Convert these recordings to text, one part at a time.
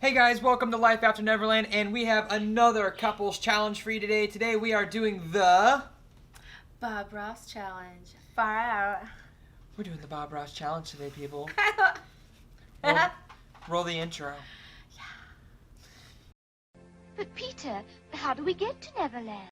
Hey guys, welcome to Life After Neverland, and we have another couples challenge for you today. Today we are doing the Bob Ross challenge. Far out. We're doing the Bob Ross challenge today, people. Yeah. Roll the intro. But Peter, how do we get to Neverland?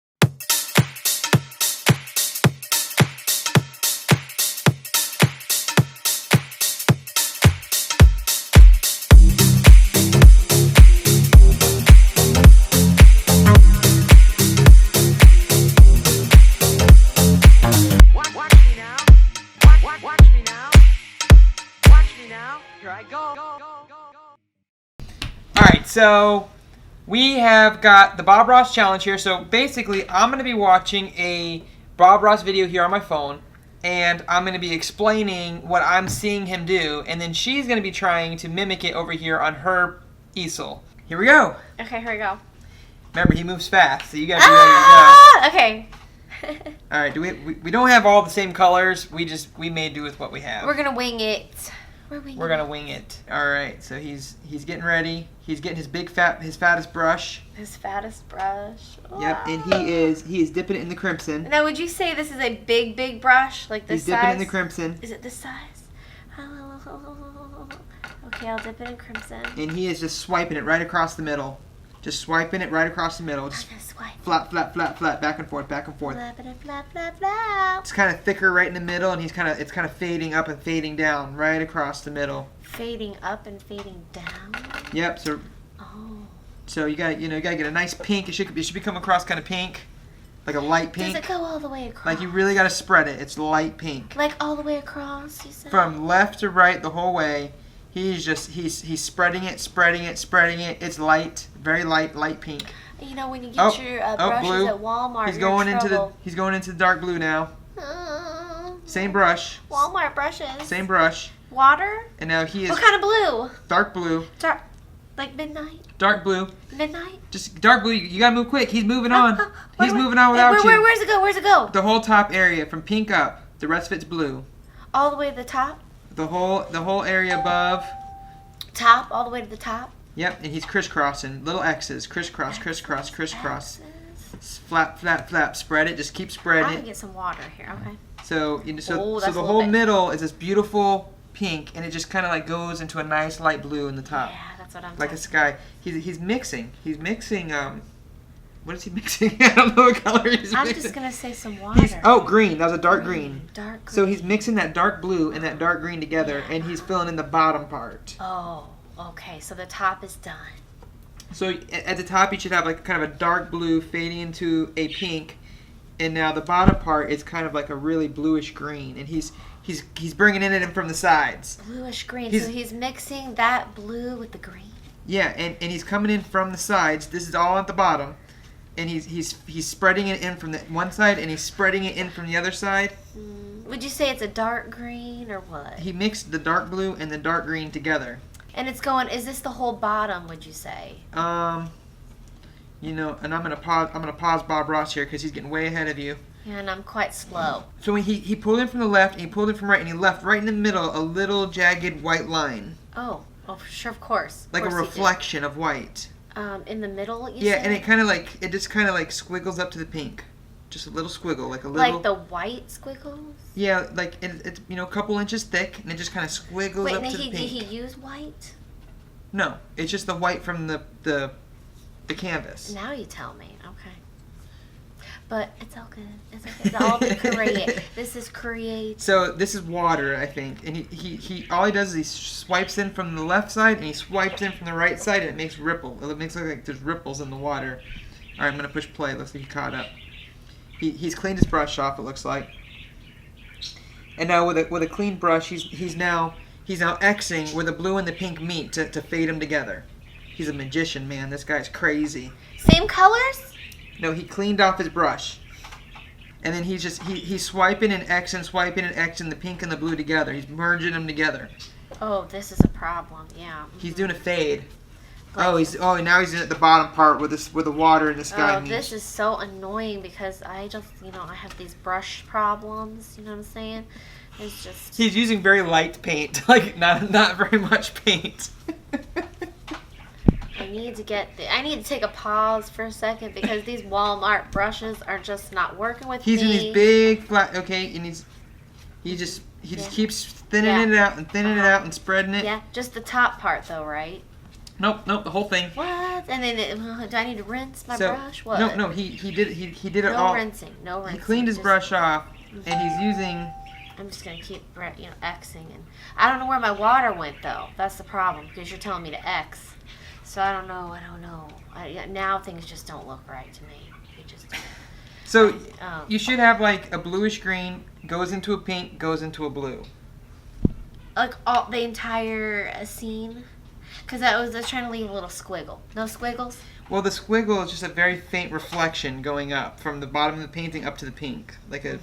Alright, so we have got the Bob Ross challenge here. So basically, I'm going to be watching a Bob Ross video here on my phone, and I'm going to be explaining what I'm seeing him do, and then she's going to be trying to mimic it over here on her easel. Here we go. Okay, here we go. Remember, he moves fast, so you got to be ready to go. Okay. All right, we don't have all the same colors. We may do with what we have. We're gonna wing it. We're gonna wing it. All right, so he's getting ready. He's getting his fattest brush. His fattest brush. Yep, and he is dipping it in the crimson. Now, would you say this is a big brush, like this size? He's dipping it in the crimson. Is it this size? Okay, I'll dip it in crimson. And he is just swiping it right across the middle. Just swiping it right across the middle. Just flap, flap, flap, flap, back and forth, back and forth. Flap it, flap, flap, flap. It's kind of thicker right in the middle, and it's kind of fading up and fading down right across the middle. Fading up and fading down. Yep. So you gotta get a nice pink. It should be coming across kind of pink, like a light pink. Does it go all the way across? Like you really gotta spread it. It's light pink. Like all the way across, you said? From left to right the whole way. He's spreading it, spreading it, spreading it. It's light, very light pink. You know, when you get your brushes blue. at Walmart, He's going into the dark blue now. Same brush. Walmart brushes. Same brush. Water? And now he is What kind of blue? dark blue. Like midnight? Dark blue. Midnight? Just dark blue. You gotta move quick. He's moving on. He's moving on without you. Where's it go? Where's it go? The whole top area from pink up. The rest of it's blue. All the way to the top? The whole area above. Top, all the way to the top? Yep, and he's crisscrossing. Little X's. Crisscross, crisscross, crisscross. Flap, flap, flap. Spread it. Just keep spreading I'm it. going to get some water here, okay? So the a whole middle is this beautiful pink, and it just kind of like goes into a nice light blue in the top. Yeah, that's what I'm like a sky. He's mixing. He's mixing. What is he mixing? I don't know what color he's mixing. I'm just going to say some water. Green. That was a dark green. Dark green. So he's mixing that dark blue and that dark green together, and he's filling in the bottom part. Oh, okay. So the top is done. So at the top, you should have like kind of a dark blue fading into a pink, and now the bottom part is kind of like a really bluish green, and he's bringing it in from the sides. Bluish green. So he's mixing that blue with the green. Yeah, and he's coming in from the sides. This is all at the bottom. And he's spreading it in from the one side, and he's spreading it in from the other side. Would you say it's a dark green or what? He mixed the dark blue and the dark green together. And it's going. Is this the whole bottom? Would you say? And I'm gonna pause Bob Ross here because he's getting way ahead of you. Yeah, and I'm quite slow. So when he pulled in from the left, and he pulled in from right, and he left right in the middle a little jagged white line. Oh, sure, of course. Like a reflection of white. In the middle, you Yeah, said? and it just kind of like squiggles up to the pink. Just a little squiggle, like a little. Like the white squiggles? Yeah, like it's a couple inches thick, and it just kind of squiggles up to the pink. Did he use white? No, it's just the white from the canvas. Now you tell me. Okay. But it's all good. It's okay. It's all creative. This is creative. So this is water, I think, and he all he does is he swipes in from the left side and he swipes in from the right side, and it makes ripple. It makes it look like there's ripples in the water. All right, I'm gonna push play. Looks like he caught up. He's cleaned his brush off. It looks like. And now with a clean brush, he's now Xing where the blue and the pink meet to fade them together. He's a magician, man. This guy's crazy. Same colors? No, he cleaned off his brush. And then he's swiping and Xing the pink and the blue together. He's merging them together. Oh, this is a problem. Yeah. He's doing a fade. Now he's in at the bottom part where the water and the sky meet. This is so annoying because I just, I have these brush problems, you know what I'm saying? It's just... He's using very light paint, like not very much paint. need to take a pause for a second because these Walmart brushes are just not working with me. He's in these big flat. Okay, and he just keeps thinning it out and thinning it out and spreading it. Yeah, just the top part though, right? Nope, the whole thing. What? And then do I need to rinse my brush? What? No, he did it all. No rinsing. He cleaned his brush off, and he's using. I'm just gonna keep Xing, and I don't know where my water went though. That's the problem because you're telling me to X, so I don't know. Now things just don't look right to me. They just don't. So you should have like a bluish green, goes into a pink, goes into a blue. Like the entire scene. Because I was trying to leave a little squiggle. No squiggles? Well, the squiggle is just a very faint reflection going up from the bottom of the painting up to the pink. Like it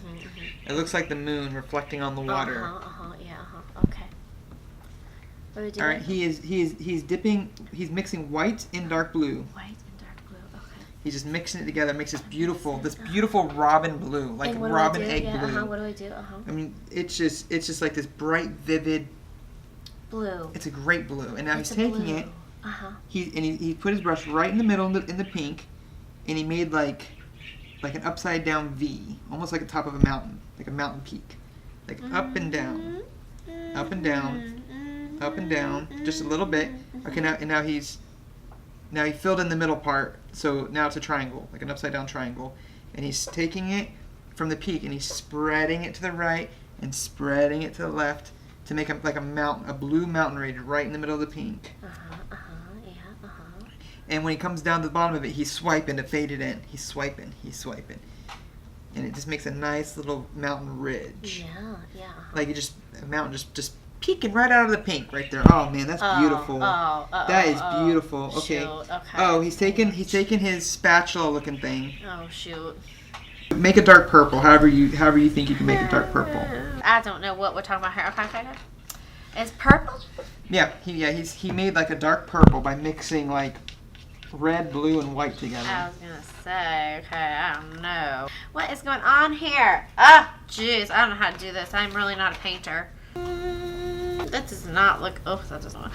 looks like the moon reflecting on the water. Okay. What are we doing? All right, he's mixing white and dark blue. White and dark blue, okay. He's just mixing it together, makes this beautiful robin blue, like robin egg blue. What do I do? I mean, it's just like this bright, vivid blue. It's a great blue, and now he's taking it. He put his brush right in the middle in the pink, and he made like an upside down V, almost like the top of a mountain, like a mountain peak, like up and down, up and down, up and down, just a little bit. Okay, now he filled in the middle part, so now it's a triangle, like an upside down triangle, and he's taking it from the peak and he's spreading it to the right and spreading it to the left. To make like a blue mountain range right in the middle of the pink. And when he comes down to the bottom of it, he's swiping to fade it in. He's swiping. And it just makes a nice little mountain ridge. Yeah. Like a mountain just peeking right out of the pink right there. Oh man, that's beautiful. That is beautiful. Okay. Shoot, okay. Oh, he's taking his spatula looking thing. Oh shoot. Make a dark purple. However you think you can make a dark purple. I don't know what we're talking about here. Okay. It's purple? Yeah, he made like a dark purple by mixing like red, blue, and white together. I was gonna say, okay, I don't know. What is going on here? Ah, jeez, I don't know how to do this. I'm really not a painter. That does not look. Oh, that doesn't look.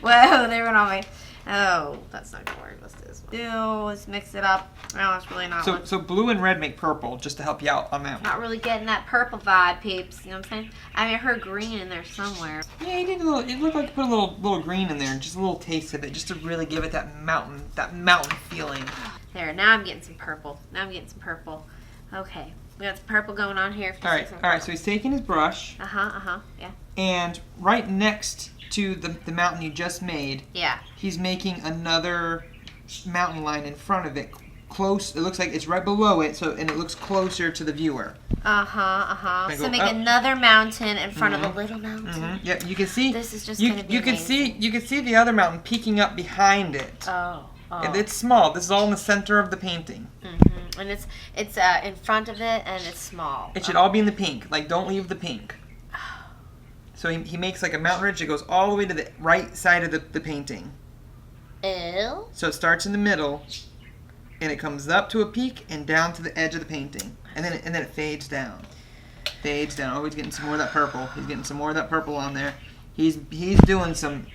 Whoa, they went on me. Oh, that's not gonna work. Let's do this one. Ew, let's mix it up. Oh, it's really not. So blue and red make purple, just to help you out on that one. Not really getting that purple vibe, peeps. You know what I'm saying? I mean, I heard green in there somewhere. Yeah, you did a little. It looked like you put a little green in there, just a little taste of it, just to really give it that mountain feeling. There. Now I'm getting some purple. Okay, we got some purple going on here. All right. So he's taking his brush. Yeah. And right next to the mountain you just made. Yeah. He's making another mountain line in front of it, close. It looks like it's right below it, and it looks closer to the viewer. So make another mountain in front of a little mountain. Yep, you can see. This is just gonna be amazing. You can see the other mountain peeking up behind it. Oh. And it's small. This is all in the center of the painting. And it's in front of it, and it's small. It should all be in the pink. Like, don't leave the pink. So he makes like a mountain ridge that goes all the way to the right side of the painting. Ew. So it starts in the middle, and it comes up to a peak and down to the edge of the painting, and then it fades down. Oh, he's getting some more of that purple. He's getting some more of that purple on there. He's doing some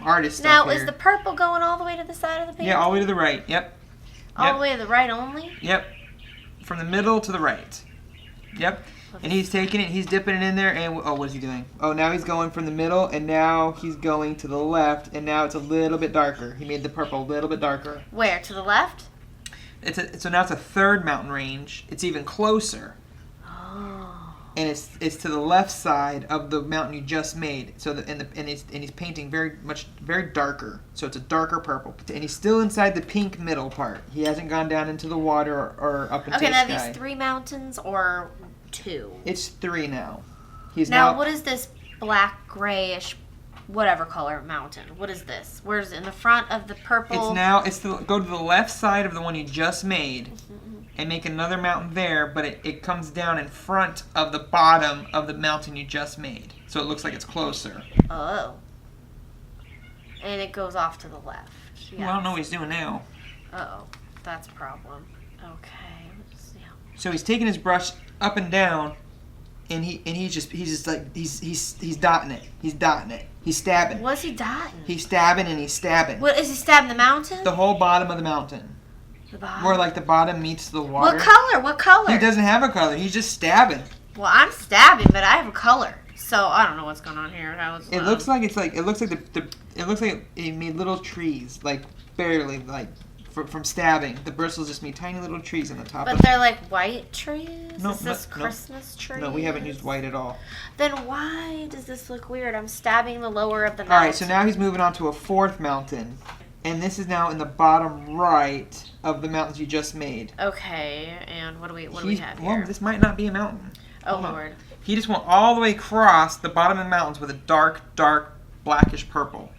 artist stuff now, here. is the purple going all the way to the side of the painting? Yeah, all the way to the right. Yep. All the way to the right only? Yep. From the middle to the right. Yep. And he's taking it, he's dipping it in there, and what is he doing? Oh, now he's going from the middle, and now he's going to the left, and now it's a little bit darker. He made the purple a little bit darker. Where? To the left? So now it's a third mountain range. It's even closer. Oh. And it's to the left side of the mountain you just made. So he's painting very darker. So it's a darker purple, and he's still inside the pink middle part. He hasn't gone down into the water or up into the sky. Okay, now these 3 mountains or 2? It's 3 now. Now what is this black, grayish, whatever color mountain? What is this? Where's in the front of the purple? Go to the left side of the one you just made. And make another mountain there, but it comes down in front of the bottom of the mountain you just made. So it looks like it's closer. Oh. And it goes off to the left. Yes. Well, I don't know what he's doing now. Uh-oh. That's a problem. Okay. So he's taking his brush up and down, and he's just like he's dotting it. He's dotting it. He's stabbing. What's he dotting? He's stabbing and he's stabbing. What is he stabbing the mountain? The whole bottom of the mountain. The bottom. Where like the bottom meets the water. What color? What color? He doesn't have a color. He's just stabbing. Well, I'm stabbing, but I have a color, so I don't know what's going on here. It looks like it looks like it made little trees, like barely, like from stabbing. The bristles just made tiny little trees on the top. But they're like white trees. No, is this Christmas trees? No, we haven't used white at all. Then why does this look weird? I'm stabbing the lower of the mountain. All right, so now he's moving on to a fourth mountain, and this is now in the bottom right of the mountains you just made. Okay, and what do we have here? Well, this might not be a mountain. Oh Hold on. Lord. He just went all the way across the bottom of the mountains with a dark blackish purple.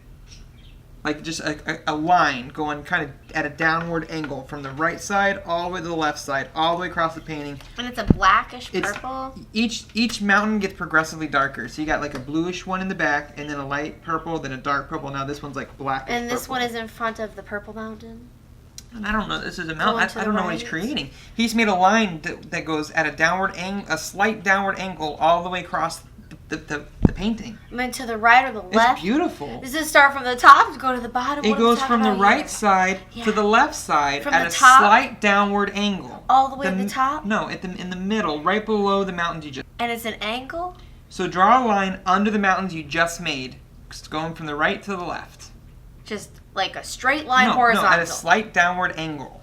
Like just a line going kind of at a downward angle from the right side all the way to the left side, all the way across the painting. And it's a blackish purple? Each mountain gets progressively darker. So you got like a bluish one in the back, and then a light purple, then a dark purple. Now this one's like blackish And this purple. one is in front of the purple mountain? And I don't know. This is a mountain. I don't know what he's right. creating. He's made a line that goes at a slight downward angle all the way across the painting. I mean, to the right or the left? It's beautiful. Does it start from the top to go to the bottom? It What are we goes talking from the about right here? side to the left side From at the a top? slight downward angle. All the way to the top? No, in the middle, right below the mountains you just. And it's an angle? So draw a line under the mountains you just made, going from the right to the left. Just like a straight line No, horizontal. at a slight downward angle.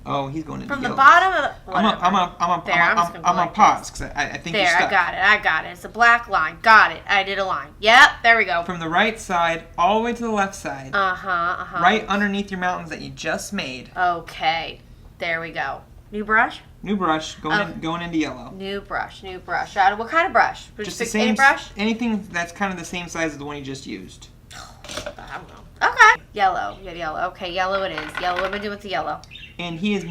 Oh, he's going into From the yellow. bottom of the... I'm gonna pause because I think you're There, stuck. I got it. It's a black line. Got it. I did a line. Yep, there we go. From the right side all the way to the left side, right underneath your mountains that you just made. Okay, there we go. New brush? New brush going into yellow. New brush. What kind of brush? Just the Pick same any brush? Anything that's kind of the same size as the one you just used. I don't know. Okay. Yellow. You have yellow. Okay, yellow it is. Yellow. What am I doing with the yellow? And he's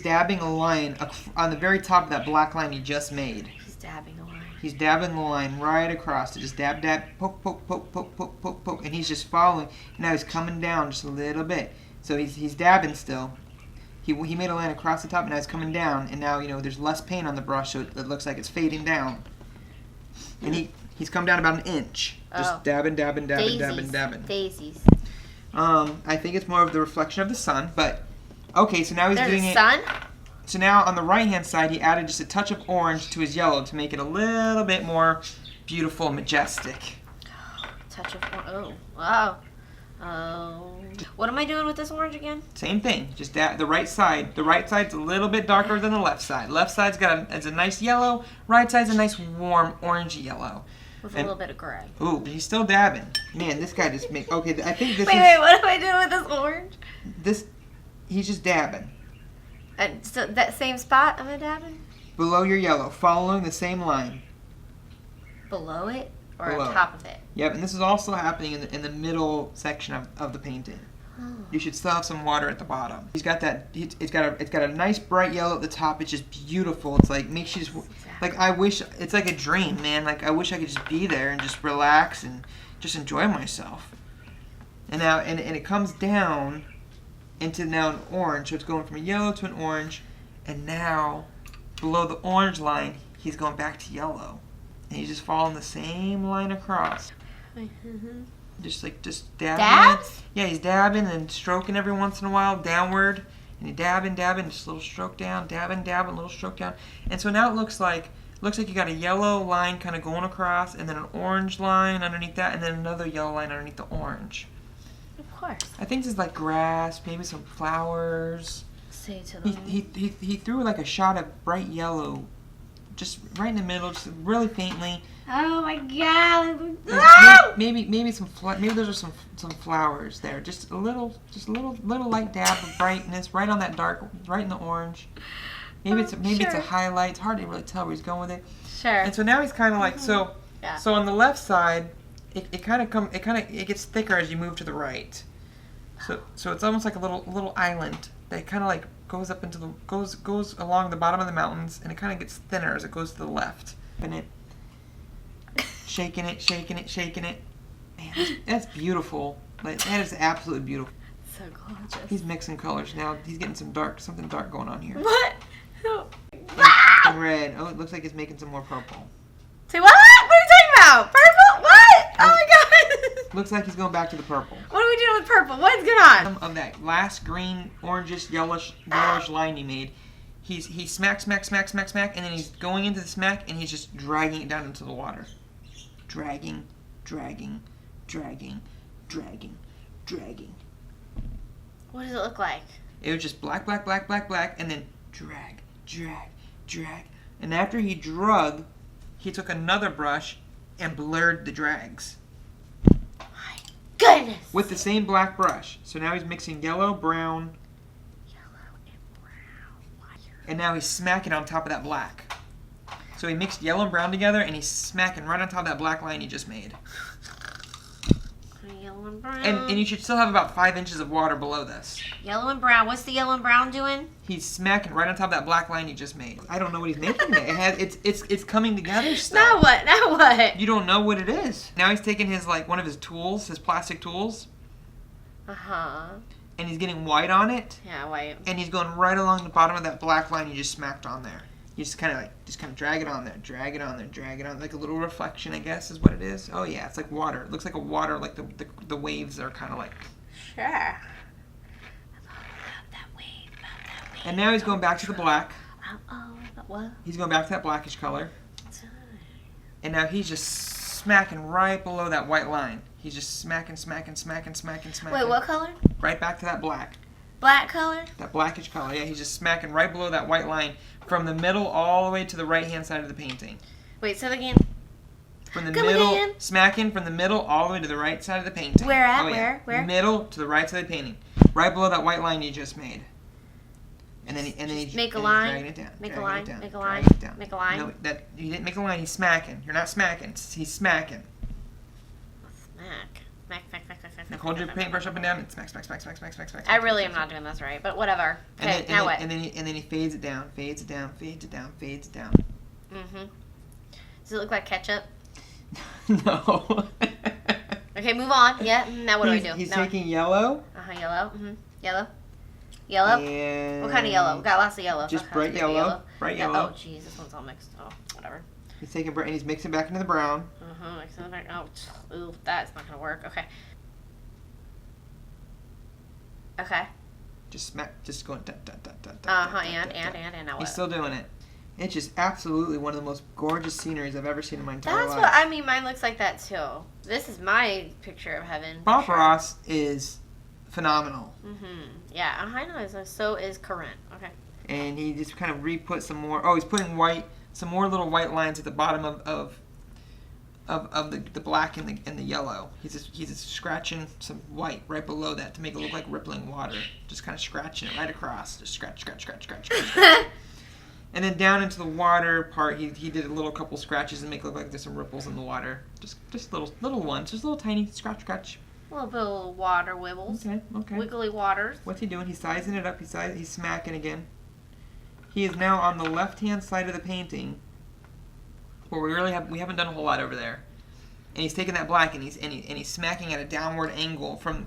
dabbing a line on the very top of that black line you just made. He's dabbing the line. He's dabbing the line right across it. Just dab, poke, poke. And he's just following. Now he's coming down just a little bit. So he's dabbing still. He made a line across the top, and now he's coming down. And now, there's less paint on the brush, so it looks like it's fading down. And he's come down about an inch. Just dabbing. Daisies. I think it's more of the reflection of the sun, but okay, so now he's doing it. Sun? So now on the right-hand side, he added just a touch of orange to his yellow to make it a little bit more beautiful and majestic. Touch of orange. Oh, wow. Oh. What am I doing with this orange again? Same thing, just the right side. The right side's a little bit darker than the left side. Left side's it's a nice yellow. Right side's a nice warm orangey yellow. With a little bit of gray. Ooh, but he's still dabbing. Man, this guy just makes... Okay, I think this Wait, what am I doing with this orange? He's just dabbing. So that same spot am I dabbing? Below your yellow, following the same line. Below it? Or Below. on top of it? Yep, and this is also happening in the middle section of the painting. Oh. You should still have some water at the bottom. He's got that. It's got a nice bright yellow at the top. It's just beautiful. It's like makes you just like I wish. It's like a dream, man. Like I wish I could just be there and just relax and just enjoy myself. And now and it comes down into now an orange. So it's going from a yellow to an orange, and now below the orange line, he's going back to yellow, and he's just following the same line across. Mm-hmm. Just dabbing. Dabs? Yeah, he's dabbing and stroking every once in a while downward. And he dabbing, just a little stroke down, dabbing, little stroke down. And so now it looks like you got a yellow line kind of going across, and then an orange line underneath that, and then another yellow line underneath the orange. Of course. I think this is like grass, maybe some flowers. Say to the He threw like a shot of bright yellow, just right in the middle, just really faintly. Oh my god! Maybe those are some flowers there. Just a little light dab of brightness right on that dark, right in the orange. Maybe it's a highlight. It's hard to really tell where he's going with it. Sure. And so now he's kind of like so. Yeah. So on the left side, it gets thicker as you move to the right. So it's almost like a little island that kind of like goes up into the goes along the bottom of the mountains, and it kind of gets thinner as it goes to the left. And it. Shaking it. Man, that's beautiful. Like, that is absolutely beautiful. So gorgeous. He's mixing colors now. He's getting something dark going on here. What? And making red. Oh, it looks like it's making some more purple. Say what? What are you talking about? Purple? What? Oh my god. Looks like he's going back to the purple. What are we doing with purple? What's going on? Some of that last green, orangish, yellowish line he made. He smack, and then he's going into the smack, and he's just dragging it down into the water. Dragging. What does it look like? It was just black, and then drag. And after he drug, he took another brush and blurred the drags. My goodness. With the same black brush. So now he's mixing yellow, brown, and now he's smacking on top of that black. So he mixed yellow and brown together, and he's smacking right on top of that black line he just made. Yellow and brown. And you should still have about 5 inches of water below this. Yellow and brown. What's the yellow and brown doing? He's smacking right on top of that black line he just made. I don't know what he's making there. It's coming together still. Now what? You don't know what it is. Now he's taking his one of his tools, his plastic tools. Uh-huh. And he's getting white on it. Yeah, white. And he's going right along the bottom of that black line you just smacked on there. You just kind of drag it on there, drag it on, like a little reflection, I guess, is what it is. Oh yeah, it's like water. It looks like a water, like the waves are kind of like. Sure. About that wave. And now he's going back to the black. What? He's going back to that blackish color. And now he's just smacking right below that white line. He's just smacking. Wait, what color? Right back to that black. Black color? That blackish color, yeah. He's just smacking right below that white line from the middle all the way to the right-hand side of the painting. Wait, say that again. From the Come middle, again. Smacking from the middle all the way to the right side of the painting. Where at? Oh, yeah. Where? Middle to the right side of the painting. Right below that white line you just made. And then he's make a and line. He's dragging it down. Make a dragging line. it down, Make a dragging line. it down. Make a line. No, you didn't make a line. He's smacking. You're not smacking. He's smacking. Smack. Now hold your paintbrush up and down and smack. I really am not doing this right, but whatever. Okay, now what? And then he fades it down. Mm-hmm. Does it look like ketchup? No. Okay, move on. Yeah, now what do I do? He's taking yellow. Yellow. Mm-hmm. Yellow? And What kind of yellow? We got lots of yellow. Just Okay, bright yellow. Bright yellow. Oh, jeez, this one's all mixed. Oh, whatever. He's taking bright and he's mixing back into the brown. Mixing it back. Oh, ooh, that's not gonna work. Okay. Okay. Just going and Now what? He's still doing it. It's just absolutely one of the most gorgeous sceneries I've ever seen in my entire That's life. what I mean. Mine looks like that too. This is my picture of heaven. Bob Ross is phenomenal. Yeah, I know. So is Corinne. Okay. And he just kind of re-put some more. Oh, he's putting some more little white lines at the bottom of the black and the yellow. He's just scratching some white right below that to make it look like rippling water. Just kind of scratching it right across. Just scratch. And then down into the water part, he did a little couple scratches and make it look like there's some ripples in the water. Just little ones. Just little tiny scratch. A little bit of water wibbles. Okay. Wiggly waters. What's he doing? He's sizing it up. He's smacking again. He is now on the left-hand side of the painting, where we haven't done a whole lot over there. And he's taking that black and he's smacking at a downward angle from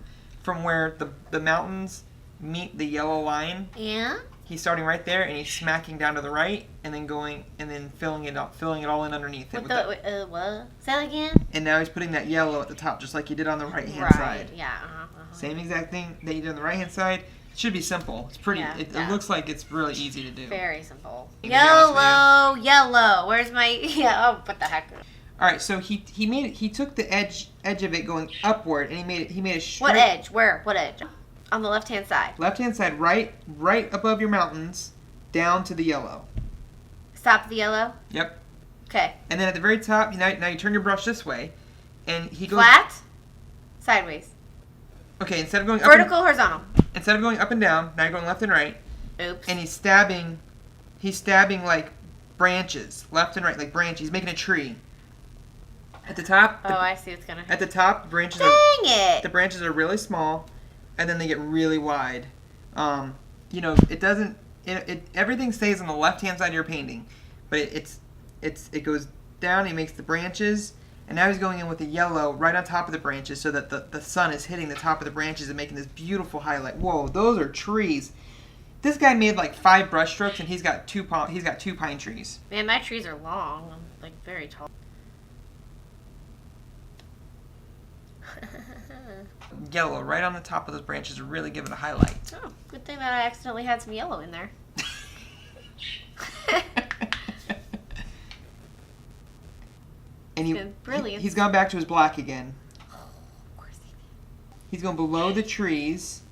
where the mountains meet the yellow line. Yeah. He's starting right there and he's smacking down to the right and then filling it all in underneath it. What? Say that again? And now he's putting that yellow at the top, just like he did on the right-hand side. Yeah. Same exact thing that you did on the right-hand side. It should be simple. It's pretty. Yeah, It looks like it's really easy to do. Very simple. To be honest with Yellow. Where's my? Yeah. Oh, what the heck? All right, so he took the edge of it going upward and he made a straight. What edge? Where? What edge? On the left-hand side. Left-hand side, right above your mountains, down to the yellow. Stop the yellow. Yep. Okay. And then at the very top, now you turn your brush this way, and he goes flat. Sideways. Okay, instead of going vertical, horizontal. Instead of going up and down, now you're going left and right. Oops. And he's stabbing like branches, left and right, like branches. He's making a tree. At the top. I see what's gonna. At the top, the branches. The branches are really small, and then they get really wide. It doesn't. Everything stays on the left-hand side of your painting, but it goes down. He makes the branches, and now he's going in with the yellow right on top of the branches, so that the sun is hitting the top of the branches and making this beautiful highlight. Whoa, those are trees. This guy made like 5 brush strokes, and he's got 2 pine trees. Man, my trees are long. I'm like very tall. Yellow right on the top of those branches to really give it a highlight. Oh, good thing that I accidentally had some yellow in there. And brilliant. he's gone back to his black again. Oh, of course he did. He's going below the trees,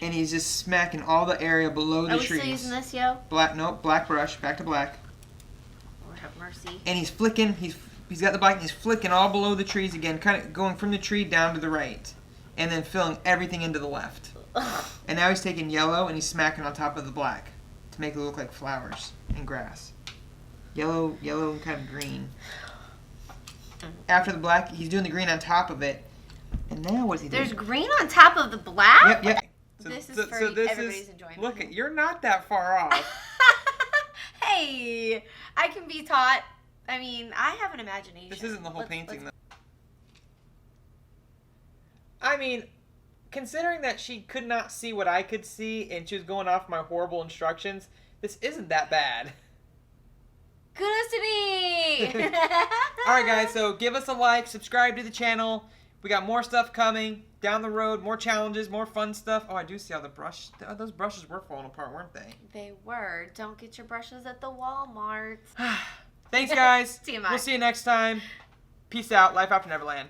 and he's just smacking all the area below the Are we trees. still using this, yo? Black brush, back to black. Lord have mercy. And he's flicking, he's got the black, and he's flicking all below the trees again, kind of going from the tree down to the right, and then filling everything into the left. And now he's taking yellow and he's smacking on top of the black to make it look like flowers and grass. Yellow and kind of green. After the black, he's doing the green on top of it. And now what's he doing? There's green on top of the black? Yep. This is for everybody's enjoyment. Look, you're not that far off. Hey, I can be taught. I mean, I have an imagination. This isn't the whole painting, though. I mean, considering that she could not see what I could see and she was going off my horrible instructions, this isn't that bad. Kudos to me! Alright guys, so give us a like, subscribe to the channel. We got more stuff coming down the road, more challenges, more fun stuff. Oh, I do see how those brushes were falling apart, weren't they? They were. Don't get your brushes at the Walmart. Thanks guys. See you, We'll see you next time. Peace out. Life after Neverland.